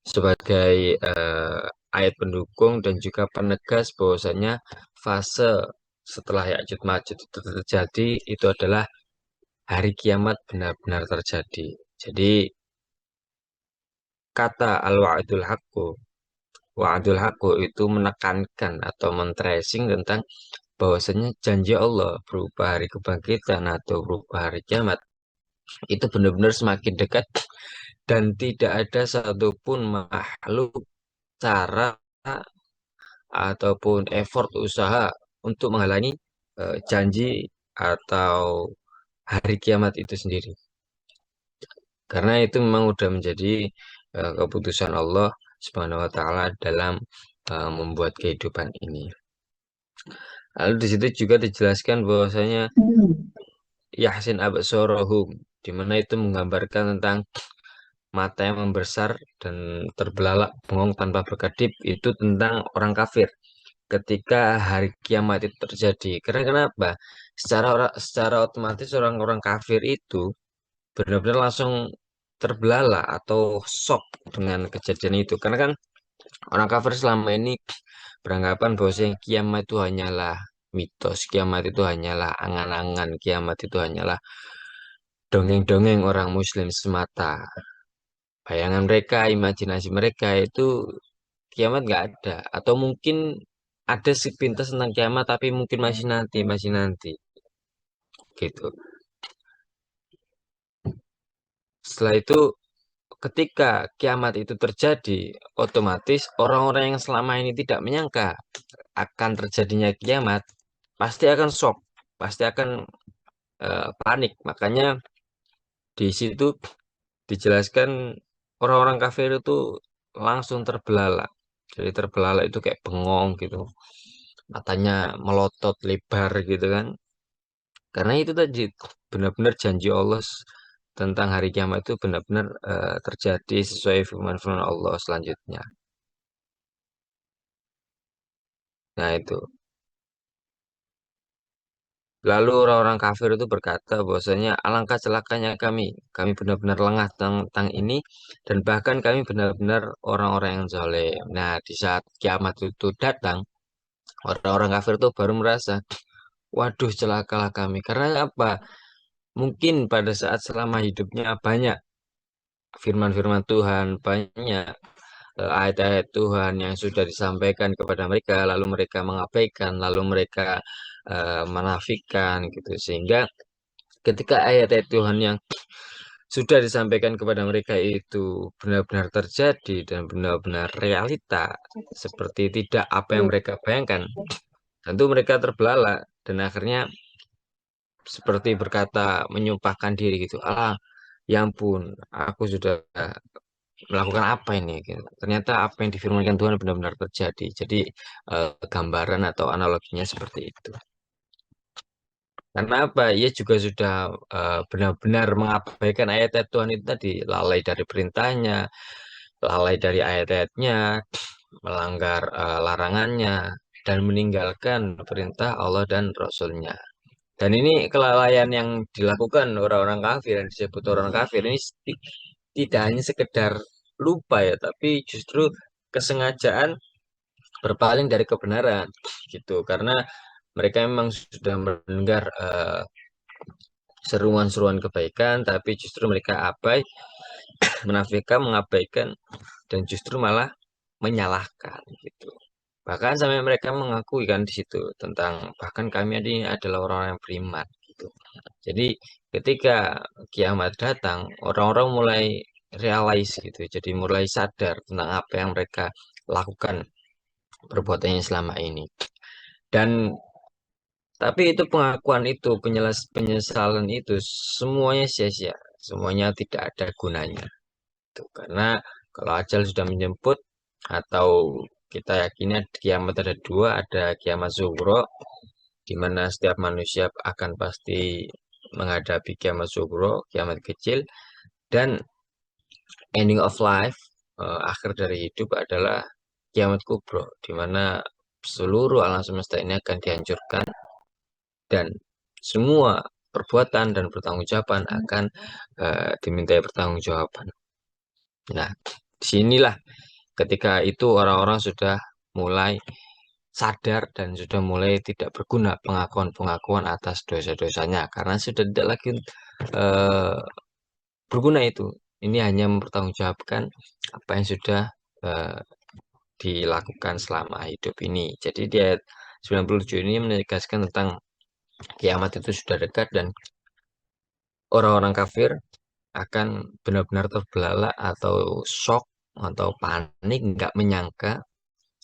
sebagai ayat pendukung dan juga penegas bahwasanya fase setelah Ya'juj Ma'juj itu terjadi itu adalah hari kiamat benar-benar terjadi. Jadi kata al-wa'dul haqqu, wa'dul haqqu itu menekankan atau men-tracing tentang bahwasanya janji Allah berupa hari kebangkitan atau berupa hari kiamat itu benar-benar semakin dekat dan tidak ada satupun makhluk cara ataupun effort usaha untuk menghalangi janji atau hari kiamat itu sendiri. Karena itu memang sudah menjadi keputusan Allah Subhanahu wa taala dalam membuat kehidupan ini. Lalu di situ juga dijelaskan bahwasanya Yahsin absorohum, di mana itu menggambarkan tentang mata yang membesar dan terbelalak bengong tanpa berkedip itu tentang orang kafir ketika hari kiamat itu terjadi. Karena kenapa? Secara otomatis orang-orang kafir itu benar-benar langsung terbelalak atau shock dengan kejadian itu. Karena kan orang kafir selama ini beranggapan bahwa kiamat itu hanyalah mitos, kiamat itu hanyalah angan-angan, kiamat itu hanyalah dongeng-dongeng orang Muslim semata. Bayangan mereka, imajinasi mereka itu kiamat nggak ada. Atau mungkin ada sepintas tentang kiamat, tapi mungkin masih nanti, gitu. Setelah itu, ketika kiamat itu terjadi, otomatis orang-orang yang selama ini tidak menyangka akan terjadinya kiamat, pasti akan shock, pasti akan panik. Makanya di situ dijelaskan orang-orang kafir itu langsung terbelalak. Jadi terbelalak itu kayak bengong gitu. Matanya melotot lebar gitu kan. Karena itu tadi benar-benar janji Allah tentang hari kiamat itu benar-benar terjadi sesuai firman-firman Allah selanjutnya. Nah itu. Lalu orang-orang kafir itu berkata bahwasanya alangkah celakanya kami. Kami benar-benar lengah tentang ini dan bahkan kami benar-benar orang-orang yang zalim. Nah, di saat kiamat itu datang, orang-orang kafir itu baru merasa, waduh celakalah kami. Karena apa? Mungkin pada saat selama hidupnya banyak firman-firman Tuhan, banyak ayat-ayat Tuhan yang sudah disampaikan kepada mereka, lalu mereka mengabaikan, lalu mereka menafikan gitu. Sehingga ketika ayat-ayat Tuhan yang sudah disampaikan kepada mereka itu benar-benar terjadi dan benar-benar realita seperti tidak apa yang mereka bayangkan, tentu mereka terbelalak dan akhirnya seperti berkata menyumpahkan diri gitu. Allah, ya ampun, aku sudah melakukan apa ini gitu. Ternyata apa yang difirmankan Tuhan benar-benar terjadi. Jadi gambaran atau analoginya seperti itu. Karena apa? Ia juga sudah benar-benar mengabaikan ayat-ayat Tuhan itu tadi, lalai dari perintahnya, lalai dari ayat-ayatnya, melanggar larangannya, dan meninggalkan perintah Allah dan Rasul-Nya. Dan ini kelalaian yang dilakukan orang-orang kafir, yang disebut orang kafir ini tidak hanya sekedar lupa ya, tapi justru kesengajaan berpaling dari kebenaran gitu. Karena mereka memang sudah mendengar seruan-seruan kebaikan, tapi justru mereka abai, menafikan, mengabaikan, dan justru malah menyalahkan gitu. Bahkan sampai mereka mengakui kan di situ tentang bahkan kami ini adalah orang yang beriman gitu. Jadi ketika kiamat datang, orang-orang mulai realize gitu. Jadi mulai sadar tentang apa yang mereka lakukan perbuatannya selama ini. Dan tapi itu pengakuan itu, penyesalan itu semuanya sia-sia, semuanya tidak ada gunanya. Tuh, karena kalau ajal sudah menjemput atau kita yakini kiamat ada dua, ada kiamat sughra di mana setiap manusia akan pasti menghadapi kiamat sughra, kiamat kecil, dan ending of life, akhir dari hidup adalah kiamat kubro, di mana seluruh alam semesta ini akan dihancurkan dan semua perbuatan dan pertanggungjawaban akan dimintai pertanggungjawaban. Nah, disinilah ketika itu orang-orang sudah mulai sadar dan sudah mulai tidak berguna pengakuan-pengakuan atas dosa-dosanya karena sudah tidak lagi eh, berguna itu. Ini hanya mempertanggungjawabkan apa yang sudah eh, dilakukan selama hidup ini. Jadi di ayat 97 ini menegaskan tentang kiamat itu sudah dekat dan orang-orang kafir akan benar-benar terbelalak atau shock atau panik, nggak menyangka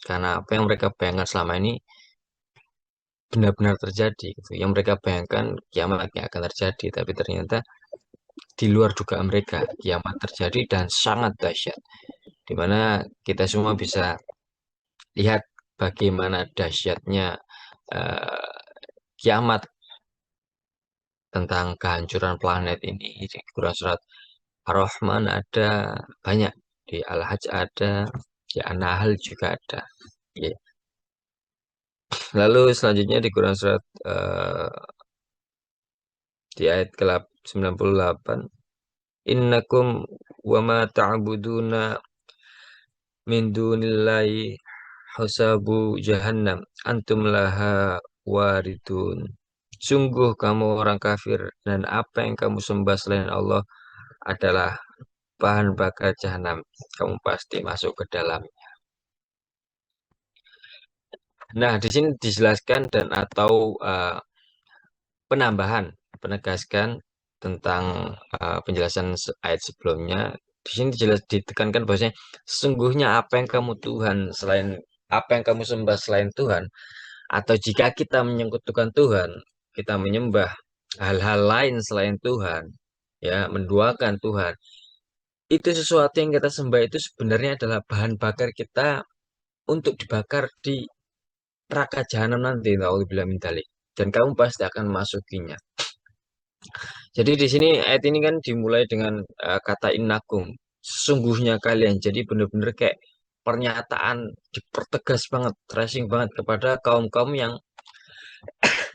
karena apa yang mereka bayangkan selama ini benar-benar terjadi gitu. Yang mereka bayangkan kiamatnya akan terjadi, tapi ternyata di luar dugaan mereka kiamat terjadi dan sangat dahsyat. Di mana kita semua bisa lihat bagaimana dahsyatnya eh, kiamat tentang kehancuran planet ini. Di Quran surat Ar-Rahman ada banyak, di Al-Hajj ada, di An-Nahl juga ada. Ya. Lalu selanjutnya di Quran surat di ayat ke-98, innakum wa ma ta'buduna min dunillahi hasabu jahannam antum laha waridun. Sungguh kamu orang kafir dan apa yang kamu sembah selain Allah adalah bahan bakar jahanam. Kamu pasti masuk ke dalam. Nah, di sini dijelaskan dan atau penambahan, penegaskan tentang penjelasan ayat sebelumnya. Di sini jelas ditekankan bahwasanya sesungguhnya apa yang kamu Tuhan selain apa yang kamu sembah selain Tuhan, atau jika kita menyekutukan Tuhan, kita menyembah hal-hal lain selain Tuhan, ya, menduakan Tuhan, itu sesuatu yang kita sembah itu sebenarnya adalah bahan bakar kita untuk dibakar di neraka jahanam nanti, naudzubillah min dzalik. Dan kamu pasti akan masukinya. Jadi di sini ayat ini kan dimulai dengan kata innakum, sesungguhnya kalian. Jadi benar-benar kayak pernyataan dipertegas banget, stressing banget kepada kaum-kaum yang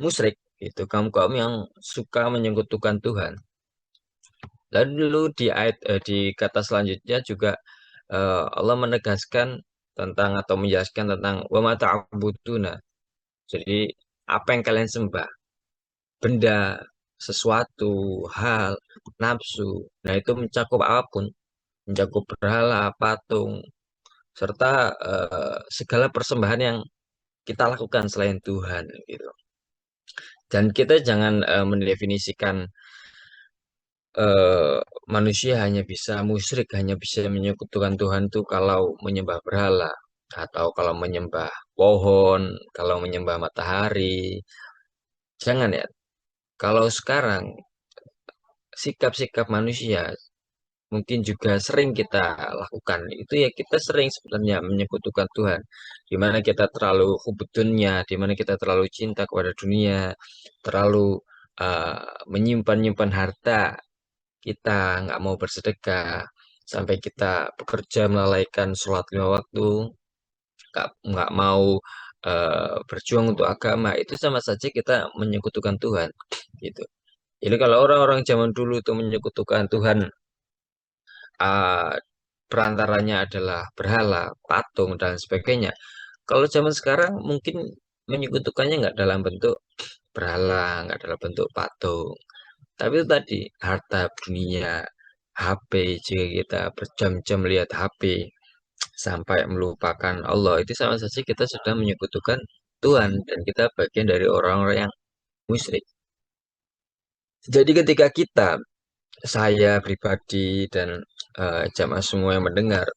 musyrik, itu kaum-kaum yang suka menyekutukan Tuhan. Lalu di ayat di kata selanjutnya juga Allah menegaskan tentang atau menjelaskan tentang wa ma ta'buduna. Jadi apa yang kalian sembah, benda, sesuatu, hal, nafsu. Nah, itu mencakup apapun, mencakup berhala, patung, serta segala persembahan yang kita lakukan selain Tuhan gitu. Dan kita jangan mendefinisikan eh, manusia hanya bisa musyrik, hanya bisa menyekutukan Tuhan itu kalau menyembah berhala atau kalau menyembah pohon, kalau menyembah matahari. Jangan ya. Kalau sekarang sikap-sikap manusia mungkin juga sering kita lakukan. Itu ya kita sering sebenarnya menyekutukan Tuhan. Di mana kita terlalu hubud dunia, di mana kita terlalu cinta kepada dunia, terlalu menyimpan-nyimpan harta, kita nggak mau bersedekah, sampai kita bekerja melalaikan sholat 5 waktu, nggak mau berjuang untuk agama, itu sama saja kita menyekutukan Tuhan, gitu. Jadi kalau orang-orang zaman dulu itu menyekutukan Tuhan, uh, perantaranya adalah berhala, patung, dan sebagainya. Kalau zaman sekarang mungkin menyekutukannya nggak dalam bentuk berhala, nggak dalam bentuk patung. Tapi itu tadi, harta dunia, HP, jika kita berjam-jam lihat HP sampai melupakan Allah, itu sama saja kita sudah menyekutukan Tuhan dan kita bagian dari orang-orang yang musyrik. Jadi ketika kita, saya pribadi dan jamaah semua yang mendengar,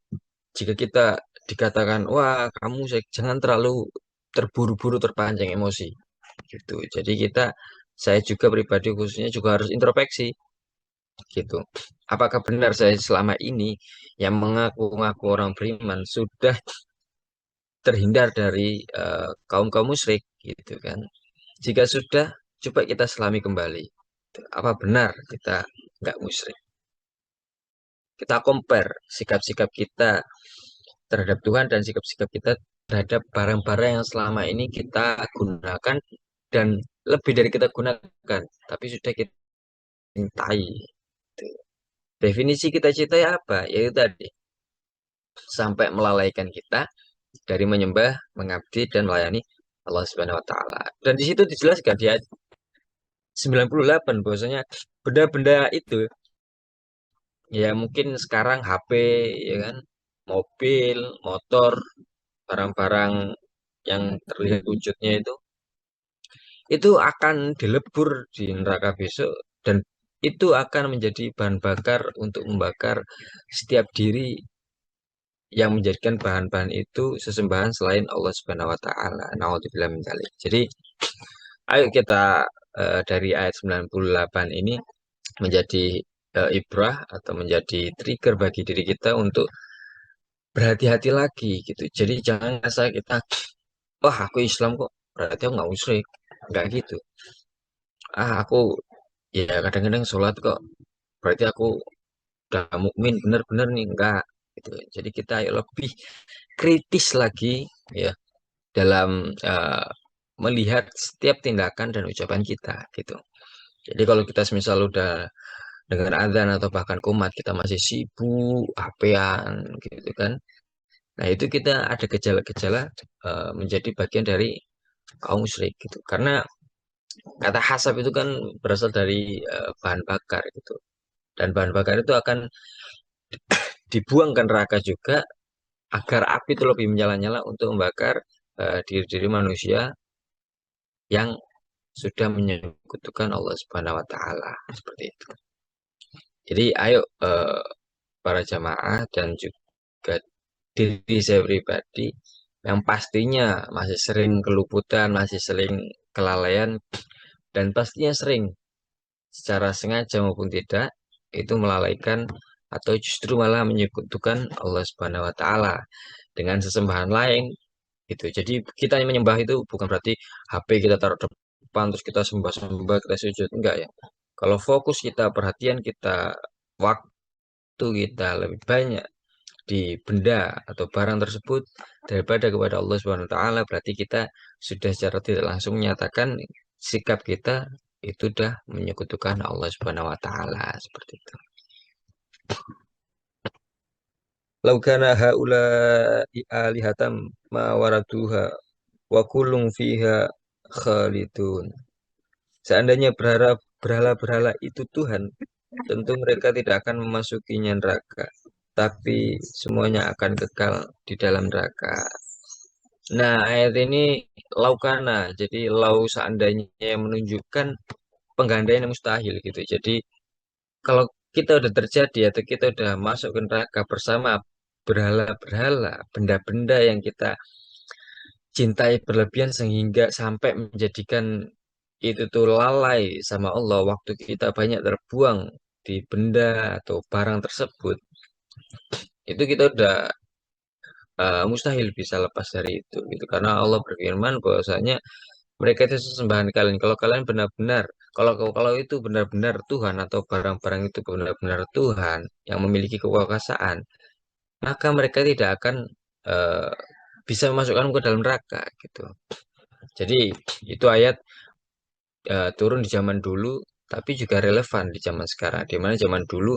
jika kita dikatakan, wah kamu jangan terlalu terburu-buru terpancing emosi, gitu. Jadi kita, saya juga pribadi khususnya juga harus introspeksi, gitu. Apakah benar saya selama ini yang mengaku-ngaku orang beriman sudah terhindar dari kaum-kaum musyrik, gitu kan? Jika sudah, coba kita selami kembali. Apa benar kita nggak musyrik? Kita compare sikap-sikap kita terhadap Tuhan dan sikap-sikap kita terhadap barang-barang yang selama ini kita gunakan dan lebih dari kita gunakan, tapi sudah kita cintai. Definisi kita cintai apa? Yaitu tadi. sampai melalaikan kita dari menyembah, mengabdi dan melayani Allah Subhanahu wa taala. Dan di situ dijelaskan di ayat 98 bahwasanya benda-benda itu ya mungkin sekarang HP ya kan, mobil, motor, barang-barang yang terlihat wujudnya itu akan dilebur di neraka besok dan itu akan menjadi bahan bakar untuk membakar setiap diri yang menjadikan bahan-bahan itu sesembahan selain Allah Subhanahu wa taala. Nauzubillah min dzalik. Jadi, ayo kita dari ayat 98 ini menjadi ibrah atau menjadi trigger bagi diri kita untuk berhati-hati lagi gitu. Jadi jangan rasa kita, wah aku Islam kok, berarti aku nggak musyrik. Nggak gitu. Ah aku ya kadang-kadang sholat kok, berarti aku udah mukmin bener-bener nih enggak gitu. Jadi kita ayo lebih kritis lagi ya dalam melihat setiap tindakan dan ucapan kita gitu. Jadi kalau kita misal udah dengar azan atau bahkan kumat kita masih sibuk, HP-an gitu kan. Nah, itu kita ada gejala-gejala menjadi bagian dari kaum musyrik gitu. Karena kata hasab itu kan berasal dari bahan bakar gitu. Dan bahan bakar itu akan dibuang ke neraka juga agar api itu lebih menyala-nyala untuk membakar diri-diri manusia yang sudah menyekutukan Allah Subhanahu wa taala seperti itu. Jadi ayo para jamaah dan juga diri saya pribadi yang pastinya masih sering keluputan, masih sering kelalaian dan pastinya sering secara sengaja maupun tidak itu melalaikan atau justru malah menyekutukan Allah Subhanahu wa taala dengan sesembahan lain gitu. Jadi kita yang menyembah itu bukan berarti HP kita taruh depan terus kita sembah-sembah kita sujud enggak ya. Kalau fokus kita perhatian kita waktu kita lebih banyak di benda atau barang tersebut daripada kepada Allah Subhanahu wa taala berarti kita sudah secara tidak langsung menyatakan sikap kita itu sudah menyekutukan Allah Subhanahu wa taala seperti itu. Laukana haula alihatam ma waraduha wa kullun fiha khalidun. Seandainya berhala-berhala itu Tuhan, tentu mereka tidak akan memasukinya neraka, tapi semuanya akan kekal di dalam neraka. Nah, ayat ini laukana, jadi lau seandainya yang menunjukkan penggandaian yang mustahil gitu. Jadi kalau kita udah terjadi atau kita udah masuk ke neraka bersama berhala-berhala, benda-benda yang kita cintai berlebihan sehingga sampai menjadikan itu tuh lalai sama Allah, waktu kita banyak terbuang di benda atau barang tersebut, itu kita udah mustahil bisa lepas dari itu gitu karena Allah berfirman bahwasanya mereka itu sesembahan kalian kalau kalian benar-benar kalau kalau itu benar-benar Tuhan atau barang-barang itu benar-benar Tuhan yang memiliki kekuasaan maka mereka tidak akan eh, bisa memasukkan ke dalam neraka gitu. Jadi itu ayat turun di zaman dulu tapi juga relevan di zaman sekarang di mana zaman dulu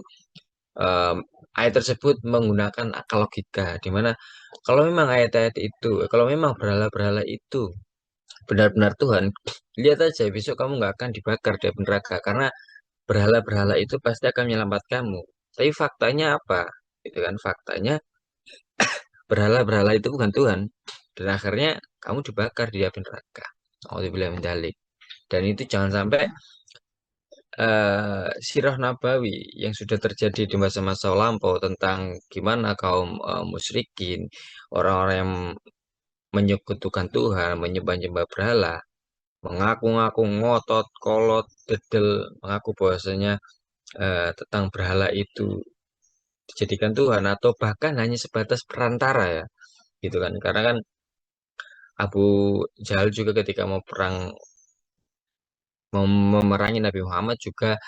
em, ayat tersebut menggunakan akal logika di mana kalau memang ayat-ayat itu kalau memang berhala-berhala itu benar-benar Tuhan lihat aja besok kamu nggak akan dibakar di api neraka karena berhala-berhala itu pasti akan menyelamatkanmu tapi faktanya apa itu kan faktanya berhala-berhala itu bukan Tuhan dan akhirnya kamu dibakar di api neraka. Alhamdulillah min dzalik. Dan itu jangan sampai sirah nabawi yang sudah terjadi di masa-masa lampau tentang gimana kaum musyrikin, orang-orang yang menyekutukan Tuhan, menyembah-nyembah berhala, mengaku-ngaku ngotot, kolot, dedel, mengaku bahwasanya tentang berhala itu dijadikan Tuhan atau bahkan hanya sebatas perantara ya, gitu kan? Karena kan Abu Jahal juga ketika mau perang memerangi Nabi Muhammad juga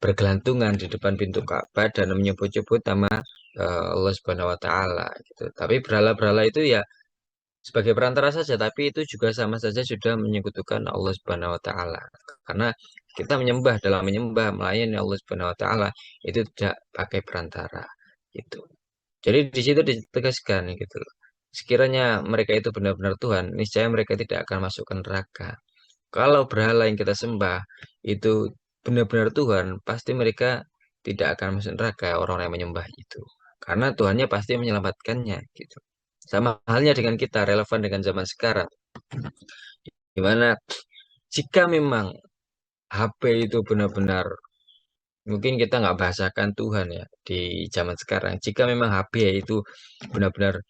bergelantungan di depan pintu Ka'bah dan menyebut-nyebut nama Allah Subhanahu wa taala gitu. Tapi berhala-berhala itu ya sebagai perantara saja, tapi itu juga sama saja sudah menyekutukan Allah Subhanahu wa taala. Karena kita menyembah dalam menyembah melayani Allah Subhanahu wa taala itu tidak pakai perantara gitu. Jadi di situ ditegaskan gitu loh. Sekiranya mereka itu benar-benar Tuhan, niscaya mereka tidak akan masuk ke neraka. Kalau berhala yang kita sembah itu benar-benar Tuhan, pasti mereka tidak akan masuk neraka orang yang menyembah itu. Karena Tuhannya pasti menyelamatkannya gitu. Sama halnya dengan kita, relevan dengan zaman sekarang. Dimana jika memang HP itu benar-benar, mungkin kita nggak bahasakan Tuhan ya di zaman sekarang. Jika memang HP itu benar-benar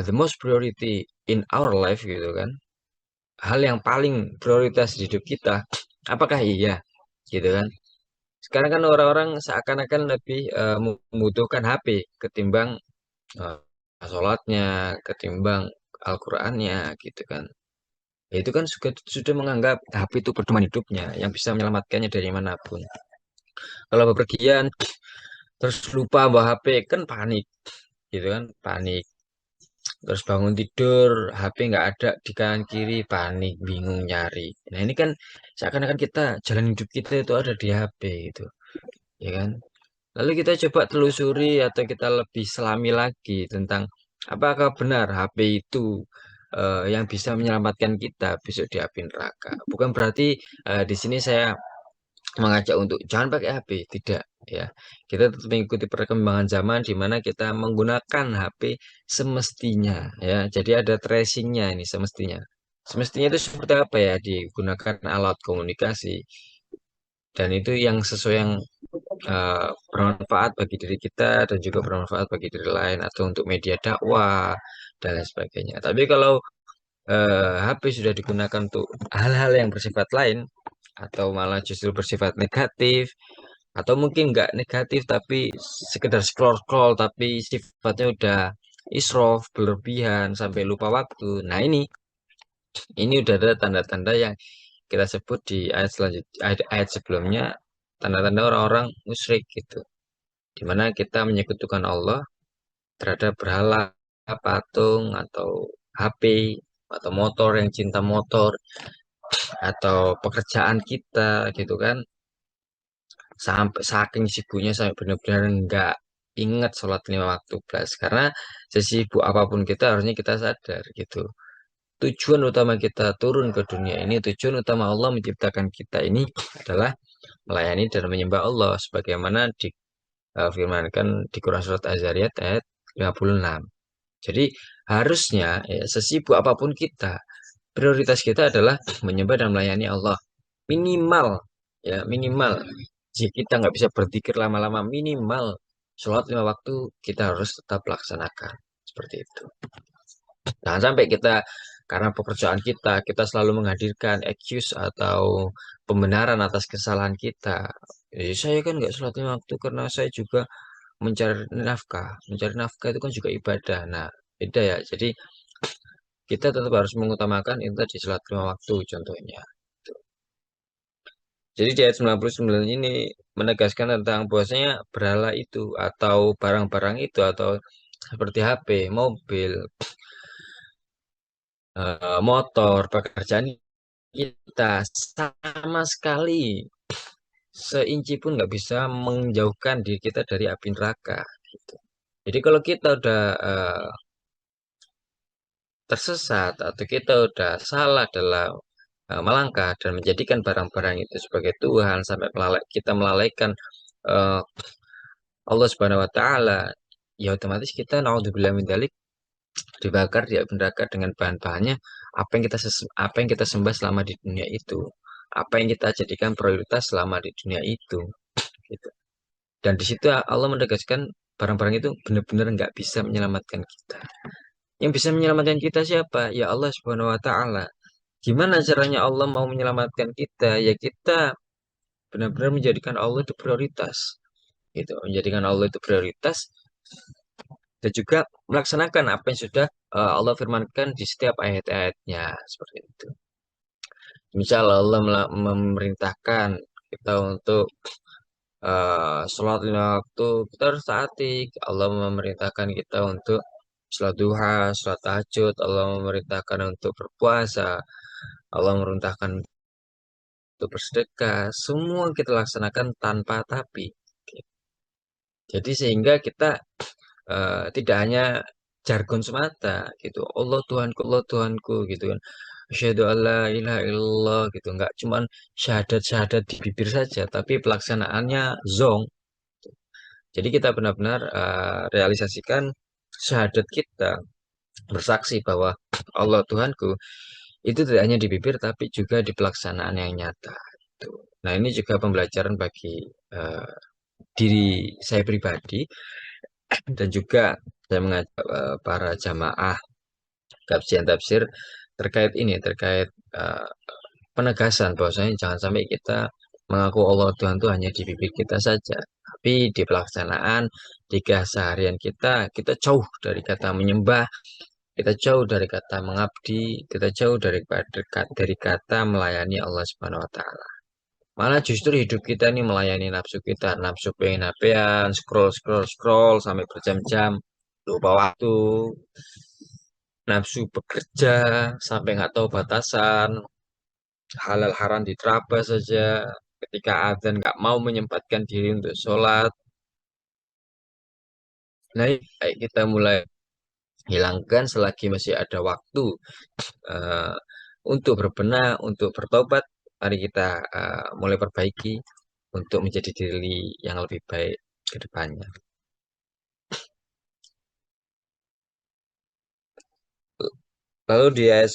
the most priority in our life gitu kan, hal yang paling prioritas di hidup kita, apakah iya gitu kan? Sekarang kan orang-orang seakan-akan lebih membutuhkan HP ketimbang eh, sholatnya, ketimbang Al-Qur'annya gitu kan. Ya, itu kan sudah menganggap HP itu pedoman hidupnya yang bisa menyelamatkannya dari manapun. Kalau bepergian terus lupa bawa HP kan panik gitu kan, panik. Terus bangun tidur, HP nggak ada di kanan kiri, panik, bingung nyari. Nah ini kan seakan-akan kita jalan hidup kita itu ada di HP itu, ya kan? Lalu kita coba telusuri atau kita lebih selami lagi tentang apakah benar HP itu yang bisa menyelamatkan kita besok di api neraka. Bukan berarti di sini saya mengajak untuk jangan pakai HP, tidak ya. Kita tetap mengikuti perkembangan zaman di mana kita menggunakan HP semestinya ya. Jadi ada tracingnya ini semestinya. Semestinya itu seperti apa ya? Digunakan alat komunikasi dan itu yang sesuai yang bermanfaat bagi diri kita dan juga bermanfaat bagi diri lain atau untuk media dakwah dan lain sebagainya. Tapi kalau HP sudah digunakan untuk hal-hal yang bersifat lain atau malah justru bersifat negatif atau mungkin nggak negatif tapi sekedar scroll-scroll tapi sifatnya udah israf berlebihan sampai lupa waktu. Nah ini udah ada tanda-tanda yang kita sebut di ayat selanjutnya ayat sebelumnya, tanda-tanda orang-orang musyrik gitu, di mana kita menyekutukan Allah terhadap berhala, patung atau HP atau motor yang cinta motor atau pekerjaan kita gitu kan, sampai saking sibuknya sampai benar-benar nggak ingat sholat 5 waktu plus karena sesibuk apapun kita harusnya kita sadar gitu, tujuan utama kita turun ke dunia ini, tujuan utama Allah menciptakan kita ini adalah melayani dan menyembah Allah sebagaimana difirmankan di Quran surat Az-Zariyat ayat 56. Jadi harusnya ya, sesibuk apapun kita, prioritas kita adalah menyembah dan melayani Allah. Minimal ya minimal. Jika kita nggak bisa berzikir lama-lama, minimal sholat 5 waktu kita harus tetap laksanakan seperti itu. Jangan sampai kita karena pekerjaan kita selalu menghadirkan excuse atau pembenaran atas kesalahan kita. Saya kan nggak sholat 5 waktu karena saya juga mencari nafkah. Mencari nafkah itu kan juga ibadah. Nah, beda ya. Jadi kita tetap harus mengutamakan itu tadi sholat 5 waktu contohnya. Jadi di ayat 99 ini menegaskan tentang bahwasanya berhala itu atau barang-barang itu atau seperti HP, mobil, motor, pekerjaan kita sama sekali seinci pun nggak bisa menjauhkan diri kita dari api neraka. Gitu. Jadi kalau kita udah tersesat atau kita udah salah dalam melangkah dan menjadikan barang-barang itu sebagai Tuhan sampai kita melalaikan eh, Allah Subhanahu Wa Taala, ya otomatis kita naudzubillah min dzalik dibakar di api neraka dengan bahan-bahannya apa yang kita sembah selama di dunia itu, apa yang kita jadikan prioritas selama di dunia itu gitu. Dan di situ Allah menegaskan barang-barang itu benar-benar nggak bisa menyelamatkan kita. Yang bisa menyelamatkan kita siapa? Ya Allah Subhanahu Wa Taala. Gimana caranya Allah mau menyelamatkan kita? Ya kita benar-benar menjadikan Allah itu prioritas gitu, menjadikan Allah itu prioritas dan juga melaksanakan apa yang sudah Allah firmankan di setiap ayat-ayatnya seperti itu. Misal Allah memerintahkan kita untuk sholat 5 waktu, kita harus taati. Allah memerintahkan kita untuk sholat duha, sholat tahajud. Allah memerintahkan untuk berpuasa. Allah memerintahkan untuk bersedekah. Semua kita laksanakan tanpa tapi. Jadi sehingga kita tidak hanya jargon semata gitu. Allah Tuhanku gitu kan. Asyhadu alla ilaha illallah gitu. Nggak cuman syahadat-syahadat di bibir saja, tapi pelaksanaannya zong. Jadi kita benar-benar realisasikan syahadat kita bersaksi bahwa Allah Tuhanku itu tidak hanya di bibir tapi juga di pelaksanaan yang nyata. Gitu. Nah, ini juga pembelajaran bagi eh, diri saya pribadi dan juga saya mengajak para jamaah kajian tafsir terkait ini, terkait eh, penegasan bahwasanya jangan sampai kita mengaku Allah Tuhan itu hanya di bibir kita saja, tapi di pelaksanaan di keseharian kita, kita jauh dari kata menyembah, kita jauh dari kata mengabdi, kita jauh dari kata melayani Allah Subhanahu wa taala. Malah justru hidup kita ini melayani nafsu kita, nafsu pengen HP-an, scroll scroll scroll sampai berjam-jam, lupa waktu, nafsu bekerja sampai nggak tahu batasan, halal haram diterabas saja, ketika adzan nggak mau menyempatkan diri untuk sholat. Nah, baik kita mulai hilangkan selagi masih ada waktu eh, untuk berbenah, untuk bertobat. Mari kita mulai perbaiki untuk menjadi diri yang lebih baik ke depannya. Lalu di ayat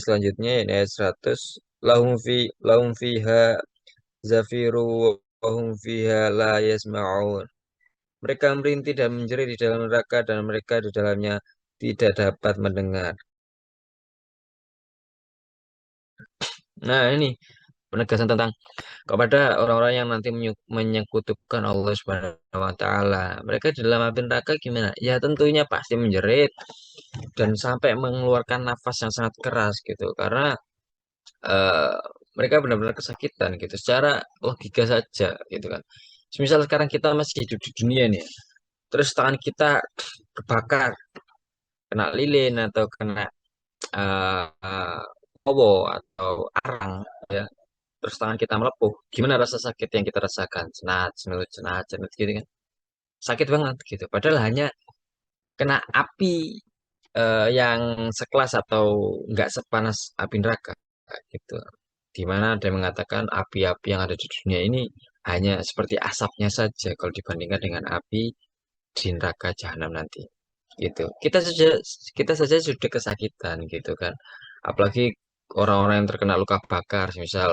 selanjutnya ini ayat 100, lahum fiha zafiru wa hum fiha la yasma'un. Mereka merintih dan menjerit di dalam neraka dan mereka di dalamnya tidak dapat mendengar. Nah, ini penegasan tentang kepada orang-orang yang nanti menyekutukan Allah Subhanahu wa taala. Mereka di dalam api neraka gimana? Ya tentunya pasti menjerit dan sampai mengeluarkan nafas yang sangat keras gitu. Karena eh, mereka benar-benar kesakitan gitu. Secara logika saja gitu kan. Misal sekarang kita masih hidup di dunia nih, terus tangan kita kebakar, kena lilin atau kena kobo atau arang, ya. Terus tangan kita melepuh, gimana rasa sakit yang kita rasakan? Cenat, cenut gitu kan. Sakit banget gitu. Padahal hanya kena api yang sekelas atau nggak sepanas api neraka gitu. Di mana ada yang mengatakan api-api yang ada di dunia ini hanya seperti asapnya saja kalau dibandingkan dengan api di neraka jahanam nanti. Gitu. Kita saja sudah kesakitan gitu kan. Apalagi orang-orang yang terkena luka bakar, misal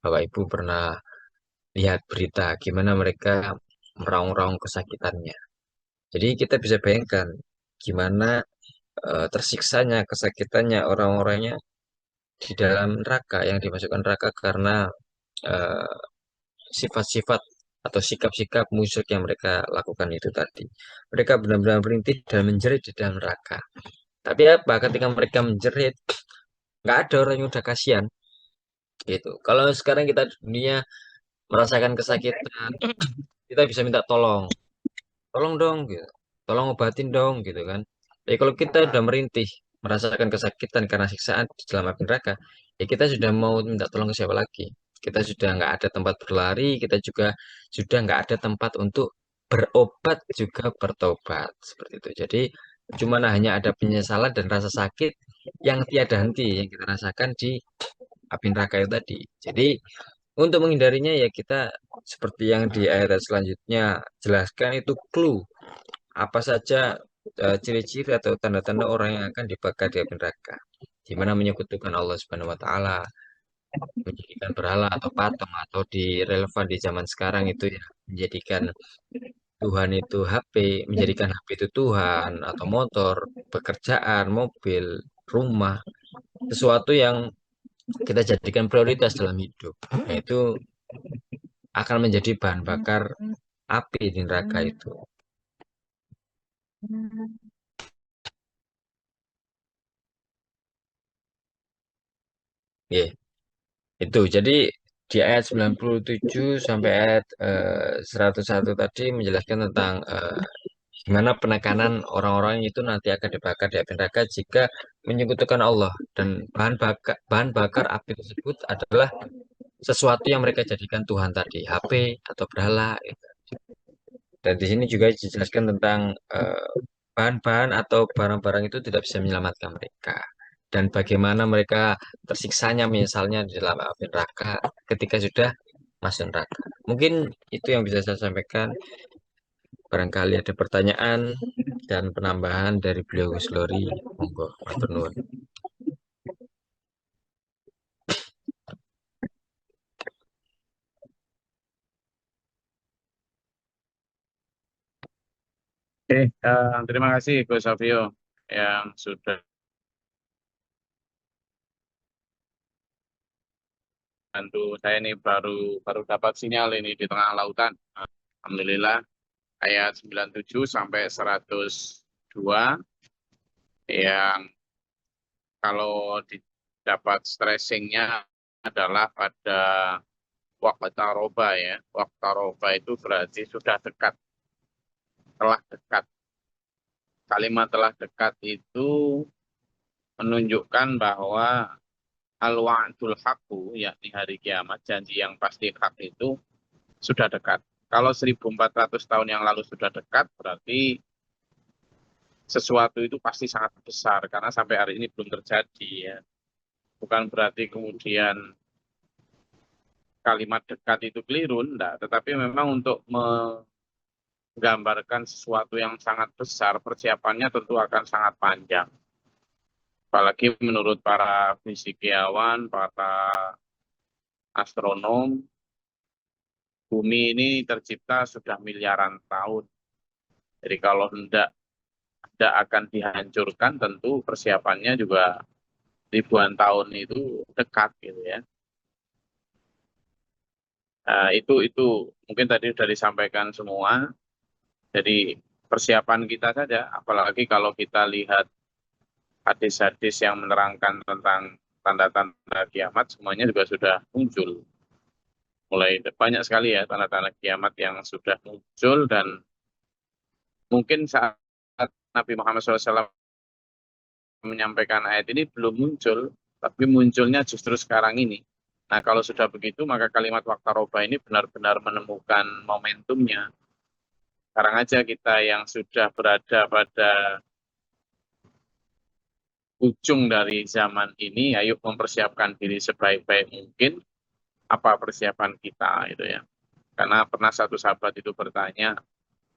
Bapak Ibu pernah lihat berita gimana mereka meraung-raung kesakitannya. Jadi kita bisa bayangkan gimana tersiksanya, kesakitannya orang-orangnya di dalam neraka yang dimasukkan neraka karena eh, sifat-sifat atau sikap-sikap musyrik yang mereka lakukan itu tadi. Mereka benar-benar merintih dan menjerit di dalam neraka. Tapi apa? Ketika mereka menjerit, nggak ada orang yang udah kasihan gitu. Kalau sekarang kita di dunia merasakan kesakitan, kita bisa minta tolong, tolong dong, gitu. Tolong obatin dong, gitu kan. Tapi kalau kita udah merintih, merasakan kesakitan karena siksaan di dalam api neraka, ya kita sudah mau minta tolong ke siapa lagi? Kita sudah nggak ada tempat berlari, kita juga sudah nggak ada tempat untuk berobat juga bertobat seperti itu. Jadi cuma hanya ada penyesalan dan rasa sakit yang tiada henti yang kita rasakan di api neraka itu tadi. Jadi untuk menghindarinya ya kita seperti yang di ayat selanjutnya jelaskan itu clue apa saja ciri-ciri atau tanda-tanda orang yang akan dibakar di api neraka. Di mana menyekutukan Allah Subhanahu wa taala, menjadikan berhala atau patung atau di relevan di zaman sekarang itu ya menjadikan Tuhan itu HP, menjadikan HP itu Tuhan atau motor, pekerjaan, mobil, rumah, sesuatu yang kita jadikan prioritas dalam hidup. Nah, itu akan menjadi bahan bakar api di neraka itu. Ya, itu. Jadi di ayat 97 sampai ayat 101 tadi menjelaskan tentang gimana penekanan orang-orang itu nanti akan dibakar di api neraka jika menyekutukan Allah dan bahan bakar api tersebut adalah sesuatu yang mereka jadikan Tuhan tadi, HP atau berhala gitu. Dan di sini juga dijelaskan tentang bahan-bahan atau barang-barang itu tidak bisa menyelamatkan mereka. Dan bagaimana mereka tersiksanya misalnya di dalam api neraka ketika sudah masuk neraka. Mungkin itu yang bisa saya sampaikan. Barangkali ada pertanyaan dan penambahan dari beliau Gus Lori. Monggo, matur nuwun. Oke, terima kasih Gus Savio yang sudah bantu saya ini baru baru dapat sinyal ini di tengah lautan. Alhamdulillah ayat 97 sampai 102 yang kalau didapat stressingnya adalah pada waktu taroba ya. Waktu taroba itu berarti sudah dekat, telah dekat. Kalimat telah dekat itu menunjukkan bahwa al-wa'dul haqqu, yakni hari kiamat, janji yang pasti hak itu sudah dekat. Kalau 1400 tahun yang lalu sudah dekat, berarti sesuatu itu pasti sangat besar, karena sampai hari ini belum terjadi ya. Bukan berarti kemudian kalimat dekat itu keliru, enggak. Tetapi memang untuk menggambarkan sesuatu yang sangat besar, persiapannya tentu akan sangat panjang. Apalagi menurut para fisikawan, para astronom, bumi ini tercipta sudah miliaran tahun. Jadi kalau hendak akan dihancurkan, tentu persiapannya juga ribuan tahun itu dekat gitu ya. Itu mungkin tadi sudah disampaikan semua. Jadi persiapan kita saja, apalagi kalau kita lihat hadis-hadis yang menerangkan tentang tanda-tanda kiamat, semuanya juga sudah muncul. Mulai banyak sekali ya tanda-tanda kiamat yang sudah muncul, dan mungkin saat Nabi Muhammad SAW menyampaikan ayat ini belum muncul, tapi munculnya justru sekarang ini. Nah, kalau sudah begitu, maka kalimat waqtaroba ini benar-benar menemukan momentumnya. Sekarang aja kita yang sudah berada pada ujung dari zaman ini, ayo mempersiapkan diri sebaik-baik mungkin. Apa persiapan kita itu ya? Karena pernah satu sahabat itu bertanya,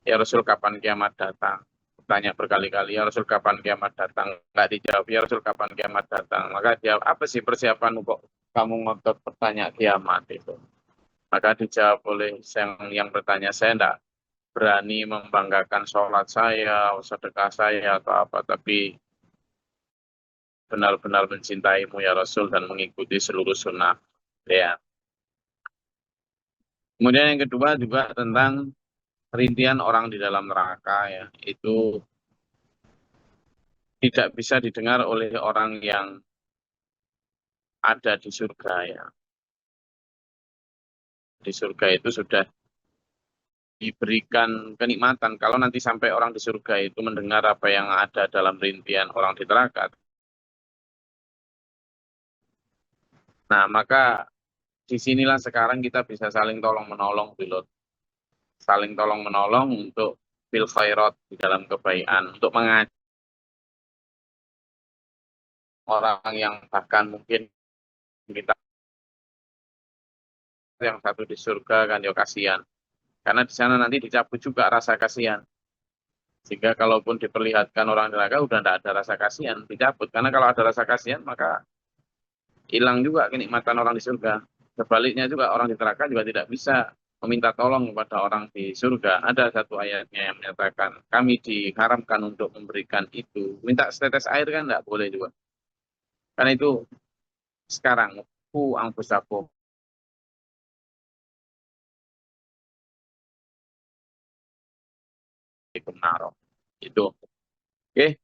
ya Rasul kapan kiamat datang? Tanya berkali-kali, ya Rasul kapan kiamat datang? Nggak dijawab, ya Rasul kapan kiamat datang? Maka jawab, apa sih persiapan kok kamu ngotot bertanya kiamat itu? Maka dijawab oleh yang bertanya, saya enggak berani membanggakan sholat saya, sedekah saya, atau apa, tapi benar-benar mencintaimu ya Rasul dan mengikuti seluruh sunnah. Ya. Kemudian yang kedua juga tentang rintihan orang di dalam neraka ya, itu tidak bisa didengar oleh orang yang ada di surga ya. Di surga itu sudah diberikan kenikmatan. Kalau nanti sampai orang di surga itu mendengar apa yang ada dalam rintihan orang di neraka, nah maka disinilah sekarang kita bisa saling tolong menolong, pilot. Saling tolong menolong untuk bil khairat, di dalam kebaikan, untuk mengajak orang yang bahkan mungkin kita yang satu di surga kan ya kasihan. Karena di sana nanti dicabut juga rasa kasihan. Sehingga kalaupun diperlihatkan orang neraka udah tidak ada rasa kasihan, dicabut. Karena kalau ada rasa kasihan maka hilang juga kenikmatan orang di surga. Sebaliknya juga orang di neraka juga tidak bisa meminta tolong kepada orang di surga. Ada satu ayatnya yang menyatakan kami diharamkan untuk memberikan itu. Minta setetes air kan tidak boleh juga. Karena itu sekarang anfusakum benar. Itu. Oke,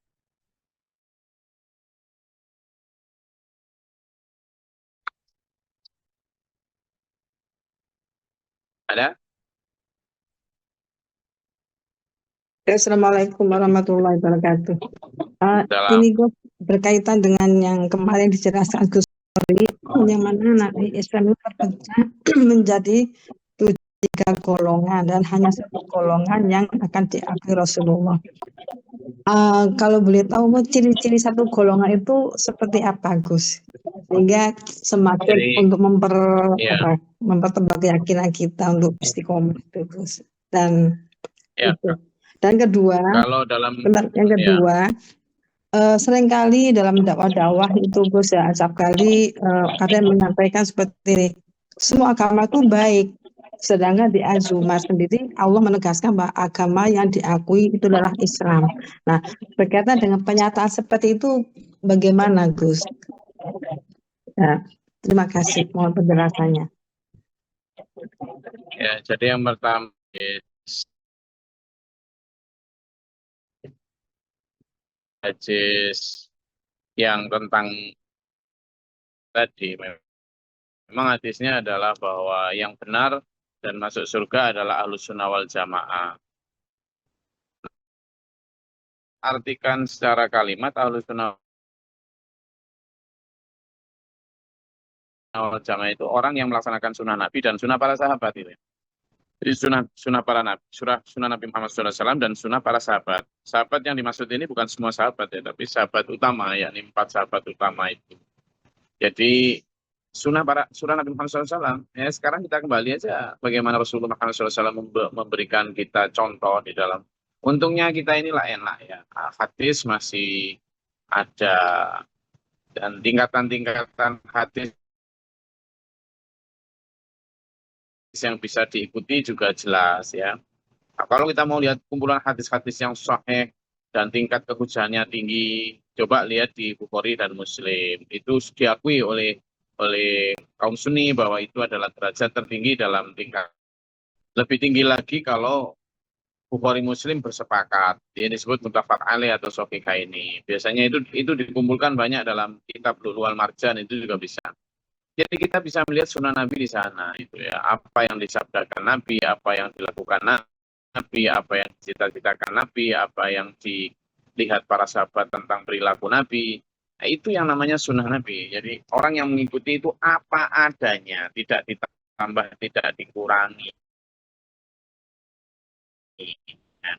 ada? Assalamualaikum warahmatullahi wabarakatuh. Dalam Ini gue berkaitan dengan yang kemarin dijelaskan Gus Tori, yang mana Islam itu terpecah menjadi 3 golongan dan hanya 1 golongan yang akan diakui Rasulullah. Kalau boleh tahu Bu, ciri-ciri 1 golongan itu seperti apa, Gus? Sehingga semakin Jadi untuk ya, mempertebak keyakinan kita untuk istiqomah itu, Gus. Dan ya itu. Dan kedua, kalau dalam yang ya kedua, seringkali dalam dakwah-dakwah itu Gus ya, acapkali ada yang menyampaikan seperti ini, semua agama itu baik, sedangkan di Azumah sendiri Allah menegaskan bahwa agama yang diakui itu adalah Islam. Nah, berkaitan dengan pernyataan seperti itu bagaimana Gus? Ya, terima kasih, mohon penjelasannya. ya, jadi yang pertama hadis yang tentang tadi, memang hadisnya adalah bahwa yang benar dan masuk surga adalah ahlus sunnah wal jamaah. Artikan secara kalimat ahlus sunnah wal jamaah itu orang yang melaksanakan sunnah Nabi dan sunnah para sahabat itu. Jadi sunnah para nabi, sunnah Nabi Muhammad SAW dan sunnah para sahabat. Sahabat yang dimaksud ini bukan semua sahabat ya, tapi sahabat utama, yakni 4 sahabat utama itu. Jadi sunnah Nabi Muhammad SAW. Ya, sekarang kita kembali aja bagaimana Rasulullah Muhammad SAW memberikan kita contoh di dalam. Untungnya kita inilah enak ya. Hadis masih ada dan tingkatan-tingkatan hadis yang bisa diikuti juga jelas ya. Nah, kalau kita mau lihat kumpulan hadis-hadis yang sahih dan tingkat kehujaannya tinggi, coba lihat di Bukhari dan Muslim. Itu diakui oleh kaum Sunni bahwa itu adalah derajat tertinggi dalam tingkat. Lebih tinggi lagi kalau Bukhari Muslim bersepakat. Ini disebut muttafaq alaih atau ini. Biasanya itu dikumpulkan banyak dalam kitab Lu'lu'ul Marjan, itu juga bisa. Jadi kita bisa melihat sunnah Nabi di sana itu ya. Apa yang disabdakan Nabi, apa yang dilakukan Nabi, apa yang dicita-citakan Nabi, apa yang dilihat para sahabat tentang perilaku Nabi. Nah, itu yang namanya sunnah Nabi. Jadi orang yang mengikuti itu apa adanya, tidak ditambah, tidak dikurangi. Nah,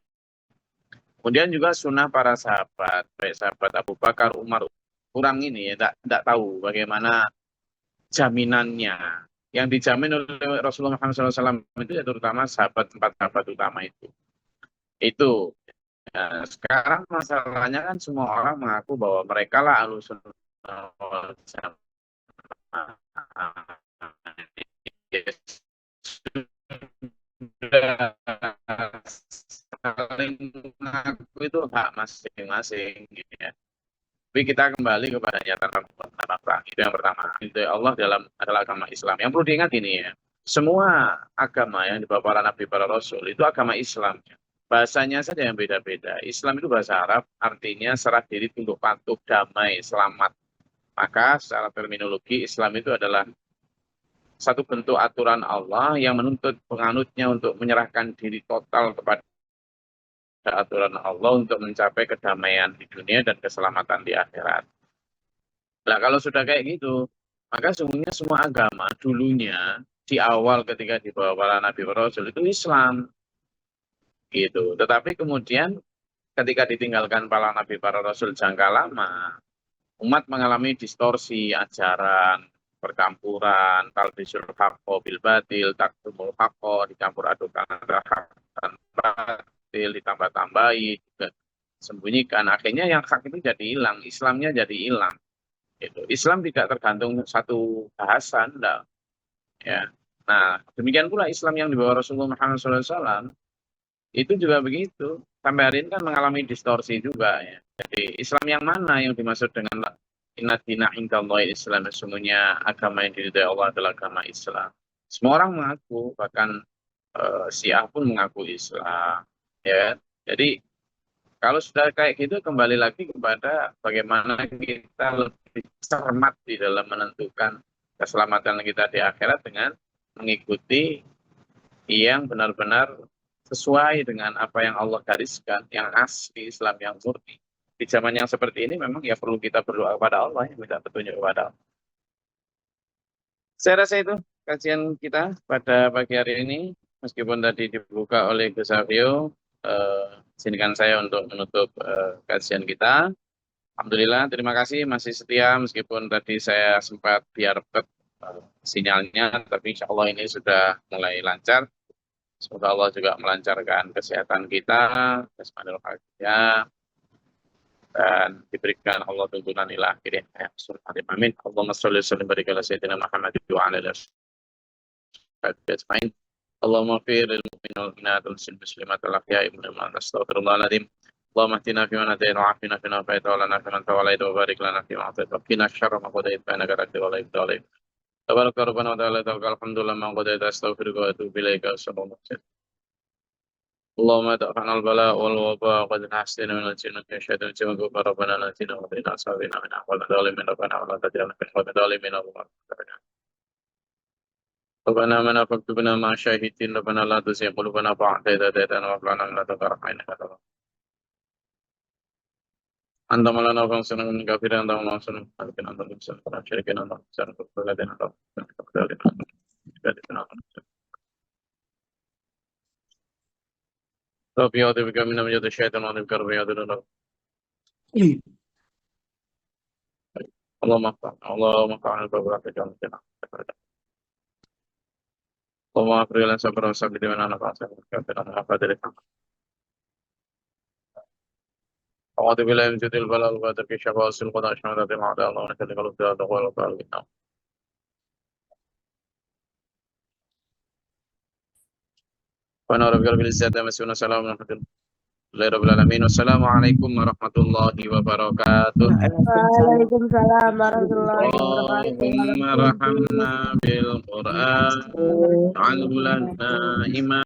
kemudian juga sunnah para sahabat, baik sahabat Abu Bakar, Umar, kurang ini ya, tidak tahu bagaimana jaminannya. Yang dijamin oleh Rasulullah SAW itu ya terutama 4 sahabat utama itu. Itu. Ya, sekarang masalahnya kan semua orang mengaku bahwa mereka lah ahlus sunnah wal jamaah. Saling mengaku itu hak masing-masing gitu ya. Tapi kita kembali kepada nyata perang. Itu yang pertama. Itu Allah adalah agama Islam. Yang perlu diingat ini ya, semua agama yang dibawa para nabi, para rasul itu agama Islam. Bahasanya saja yang beda-beda. Islam itu bahasa Arab, artinya serah diri, tunduk patuh, damai, selamat. Maka secara terminologi Islam itu adalah satu bentuk aturan Allah yang menuntut penganutnya untuk menyerahkan diri total kepada aturan Allah untuk mencapai kedamaian di dunia dan keselamatan di akhirat. Nah, kalau sudah kayak gitu, maka sungguhnya semua agama dulunya di awal ketika dibawa para nabi para rasul itu Islam. Gitu. Tetapi kemudian ketika ditinggalkan para nabi para rasul jangka lama, umat mengalami distorsi ajaran, percampuran, talbisul haqqo bil batil, takdumul haqqo, dicampur adukan antara hak dan batil, ditambah-tambahi, juga sembunyikan. Akhirnya yang hak itu jadi hilang, Islamnya jadi hilang. Gitu. Islam tidak tergantung satu bahasan, enggak. Ya. Nah, demikian pula Islam yang dibawa Rasulullah Muhammad SAW itu juga begitu. Sampai hari ini kan mengalami distorsi juga ya. Jadi Islam yang mana yang dimaksud dengan inna dina indallahi Islam, sesungguhnya agama yang diridhai Allah adalah agama Islam. Semua orang mengaku, bahkan Syiah pun mengaku Islam. Ya. Jadi kalau sudah kayak gitu kembali lagi kepada bagaimana kita lebih cermat di dalam menentukan keselamatan kita di akhirat dengan mengikuti yang benar-benar sesuai dengan apa yang Allah gariskan, yang asli Islam yang murni. Di zaman yang seperti ini memang ya perlu kita berdoa kepada Allah, yang minta petunjuk kepada Allah. Saya rasa itu kajian kita pada pagi hari ini. meskipun tadi dibuka oleh Gus Savio, izinkan saya untuk menutup kajian kita. Alhamdulillah, terima kasih masih setia meskipun tadi saya sempat biar sinyalnya, tapi insya Allah ini sudah mulai lancar. Semoga Allah juga melancarkan kesehatan kita, jasmani rohaninya, dan diberikan Allah tuntunan ila akhirih. Amin. Allahumma sholli wa sallim barik ala sayyidina Muhammad wa ala alihi ajmain. Allahumma fir lil mu'minin wal mu'minat wal muslimat wal ahya'i minhum astaghfirullahal azim. Allahumma ahdina fi man hadayta wa afina fi man afayta wa lana fi man tawallaita wa barik lana fi ma atayta wa qina syarra ma qadayta fa innaka taqdi wa la yuqda alayk. Tabaraka rabbana wa ta'ala alhamdulillah ma qadayta astaghfiruka wa atubu ilaika. اللهم ادفعنا البلاء والوباء وقد نحسنا من الجنة والشيطان وقنا ربنا لا تزغ قلوبنا أصحابنا من أحوال الظالمين ربنا ولا تجعلنا في القوم الظالمين ربنا آمنا فاكتبنا مع الشاهدين ربنا لا تزغ قلوبنا بعد إذ هديتنا وهب لنا من لدنك رحمة إنك أنت الوهاب أنت مولانا فانصرنا من الكافرين أنت مولانا فانصرنا من الكافرين أنت المسلمين ولا مشركين أنت المسلمين الذين رب يعوذ بك من مجد الشيطان وعن الكرب يعوذ بك اللهم انفعنا ببركة جنتنا اللهم اغفر لنا صبر وسبب لنا نفعنا وكفنا وقدرك أعوذ بالله من جد البلاء والقدر في شفاء القضاء شمالة المعداء الله ونكلم الابتلاء دخول القلب بالنوم ونور بقلب العزة مسؤولنا سلام ورحمة الله رب العالمين والسلام عليكم ورحمة الله وبركاته. Waalaikumsalam warahmatullahi wabarakatuh. اللهم ارحمنا بالقرآن واجعله لنا إماما